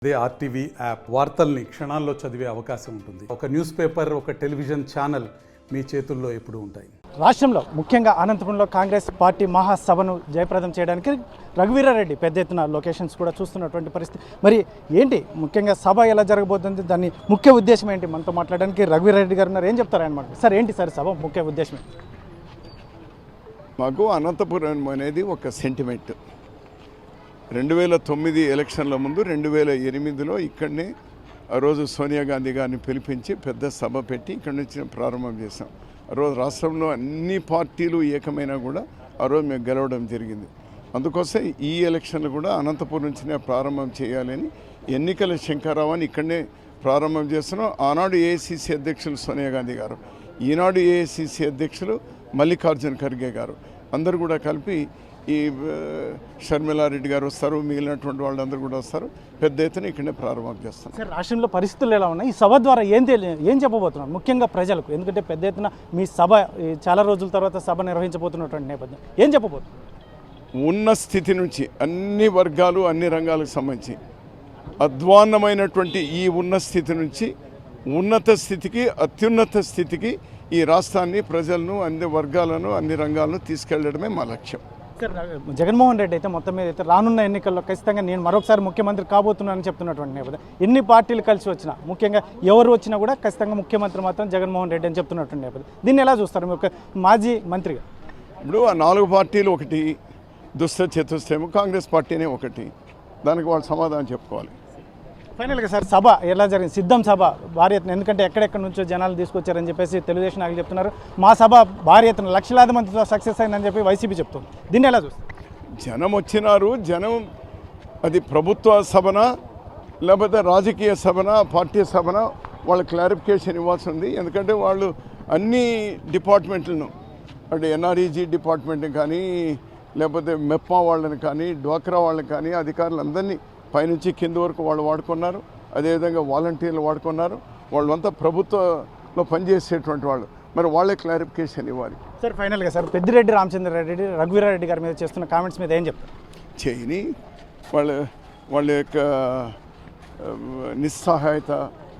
అదే RTV app వార్తల్ని క్షణాల్లో చదివే అవకాశం ఉంటుంది. ఒక న్యూస్ పేపర్, ఒక టెలివిజన్ ఛానల్ మీ చేతుల్లో ఎప్పుడూ ఉంటాయి. రాష్ట్రంలో ముఖ్యంగా అనంతపురంలో కాంగ్రెస్ పార్టీ మహాసభను జయప్రదం చేయడానికి రఘువీరారెడ్డి పెద్ద ఎత్తున లొకేషన్స్ కూడా చూస్తున్నటువంటి పరిస్థితి. మరి ఏంటి ముఖ్యంగా సభ ఎలా జరగబోతుంది, దాని ముఖ్య ఉద్దేశం ఏంటి? మనతో మాట్లాడడానికి రఘువీరారెడ్డి గారు ఉన్నారు. ఏం చెప్తారు ఆయన మాట? సార్ ఏంటి సార్ సభ ముఖ్య ఉద్దేశం? మాకు అనంతపురం అనేది ఒక సెంటిమెంట్. 2009 ఎలక్షన్ల ముందు 2008లో ఇక్కడనే ఆ రోజు సోనియా గాంధీ గారిని పిలిపించి పెద్ద సభ పెట్టి ఇక్కడి నుంచి ప్రారంభం చేశాం. ఆ రోజు రాష్ట్రంలో అన్ని పార్టీలు ఏకమైనా కూడా ఆ రోజు మేము గెలవడం జరిగింది. అందుకోసం ఈ ఎలక్షన్లు కూడా అనంతపురం నుంచినే ప్రారంభం చేయాలని ఎన్నికల శంకరావాన్ని ఇక్కడనే ప్రారంభం చేస్తున్నాం. ఆనాడు ఏఐసిసి అధ్యక్షులు సోనియా గాంధీ గారు, ఈనాడు ఏఐసిసి అధ్యక్షులు మల్లికార్జున ఖర్గే గారు అందరూ కూడా కలిపి ఈ షర్మిలారెడ్డి గారు వస్తారు, మిగిలినటువంటి వాళ్ళందరూ కూడా వస్తారు. పెద్ద ఎత్తున ఇక్కడనే ప్రారంభం చేస్తాం. సార్ రాష్ట్రంలో పరిస్థితులు ఎలా ఉన్నాయి? ఈ సభ ద్వారా ఏం చెప్పబోతున్నారు ముఖ్యంగా ప్రజలకు? ఎందుకంటే పెద్ద ఎత్తున మీ సభ చాలా రోజుల తర్వాత సభ నిర్వహించబోతున్నటువంటి నేపథ్యం ఏం చెప్పబోతున్నారు? ఉన్న స్థితి నుంచి అన్ని వర్గాలు అన్ని రంగాలకు సంబంధించి అధ్వాన్నమైనటువంటి ఈ ఉన్న స్థితి నుంచి ఉన్నత స్థితికి, అత్యున్నత స్థితికి ఈ రాష్ట్రాన్ని, ప్రజలను, అన్ని వర్గాలను, అన్ని రంగాలను తీసుకెళ్లడమే మా లక్ష్యం. సార్ జగన్మోహన్ రెడ్డి అయితే మొత్తం మీద అయితే రానున్న ఎన్నికల్లో ఖచ్చితంగా నేను మరొకసారి ముఖ్యమంత్రి కాబోతున్నానని చెప్తున్నటువంటి నేపథ్యం. ఎన్ని పార్టీలు కలిసి వచ్చినా, ముఖ్యంగా ఎవరు వచ్చినా కూడా ఖచ్చితంగా ముఖ్యమంత్రి మాత్రం జగన్మోహన్ రెడ్డి అని చెప్తున్నటువంటి నేపథ్యం. దీన్ని ఎలా చూస్తారు మీరు ఒక మాజీ మంత్రిగా? ఇప్పుడు ఆ 4 పార్టీలు ఒకటి, దుష్ట చతుష్టయం కాంగ్రెస్ పార్టీనే ఒకటి. దానికి వాళ్ళు సమాధానం చెప్పుకోవాలి. ఫైనల్గా సార్ సభ ఎలా జరిగింది? సిద్ధం సభ భారీ ఎత్తున, ఎందుకంటే ఎక్కడెక్కడి నుంచో జనాలు తీసుకొచ్చారని చెప్పేసి తెలుగుదేశం నాయకులు చెప్తున్నారు. మా సభ భారీ ఎత్తున లక్షలాది మందితో సక్సెస్ అయిందని చెప్పి వైసీపీ చెప్తుంది. దీన్ని ఎలా చూస్తారు? జనం వచ్చినారు. జనం అది ప్రభుత్వ సభన లేకపోతే రాజకీయ సభన, పార్టీ సభన, వాళ్ళ క్లారిఫికేషన్ ఇవ్వాల్సి ఉంది. ఎందుకంటే వాళ్ళు అన్ని డిపార్ట్మెంట్లను అంటే ఎన్ఆర్ఈజీ డిపార్ట్మెంట్ని కానీ, లేకపోతే మెప్మా వాళ్ళని కానీ, డ్వాక్రా వాళ్ళని కానీ, అధికారులందరినీ పైనుంచి కింద వరకు వాళ్ళు వాడుకున్నారు. అదేవిధంగా వాలంటీర్లు వాడుకున్నారు. వాళ్ళంతా ప్రభుత్వంలో పనిచేసేటువంటి వాళ్ళు. మరి వాళ్ళే క్లారిఫికేషన్ ఇవ్వాలి. సార్ ఫైనల్గా సార్ పెద్దిరెడ్డి రామచంద్రారెడ్డి రఘువీరారెడ్డి గారి మీద చేస్తున్న కామెంట్స్ మీద ఏం చెప్తారు? చేయని వాళ్ళ యొక్క నిస్సహాయత,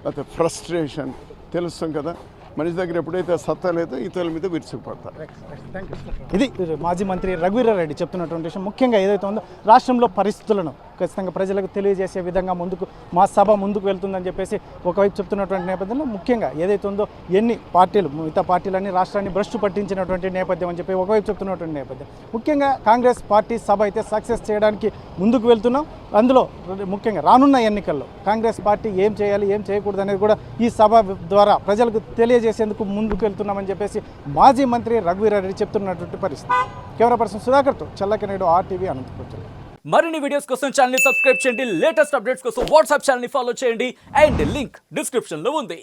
లేకపోతే ఫ్రస్ట్రేషన్ తెలుస్తాం కదా. మనిషి దగ్గర ఎప్పుడైతే సత్తా లేదో ఇతరుల మీద విరుచుకుపడతారు. ఇది మాజీ మంత్రి రఘువీరారెడ్డి చెప్తున్నటువంటి విషయం. ముఖ్యంగా ఏదైతే ఉందో రాష్ట్రంలో పరిస్థితులను ఖచ్చితంగా ప్రజలకు తెలియజేసే విధంగా మా సభ ముందుకు వెళ్తుందని చెప్పేసి ఒకవైపు చెప్తున్నటువంటి నేపథ్యంలో, ముఖ్యంగా ఏదైతే ఉందో ఎన్ని పార్టీలు, మిగతా పార్టీలన్నీ రాష్ట్రాన్ని భ్రష్టు పట్టించినటువంటి నేపథ్యం అని చెప్పి ఒకవైపు చెప్తున్నటువంటి నేపథ్యం. ముఖ్యంగా కాంగ్రెస్ పార్టీ సభ అయితే సక్సెస్ చేయడానికి ముందుకు వెళ్తున్నాం. అందులో ముఖ్యంగా రానున్న ఎన్నికల్లో కాంగ్రెస్ పార్టీ ఏం చేయాలి, ఏం చేయకూడదు అనేది కూడా ఈ సభ ద్వారా ప్రజలకు తెలియజేసేందుకు ముందుకు వెళ్తున్నామని చెప్పేసి మాజీ మంత్రి రఘువీరారెడ్డి చెప్తున్నటువంటి పరిస్థితి. కెమెరా పర్సన్ సుధాకర్తో చల్లకనేడు, ఆర్టీవీ అనంతపురం. మరిన్ని వీడియోస్ కోసం ఛానల్ ని సబ్స్క్రైబ్ చేయండి. లేటెస్ట్ అప్డేట్స్ కోసం వాట్సాప్ ఛానల్ ని ఫాలో చేయండి. అండ్ లింక్ డిస్క్రిప్షన్ లో ఉంది.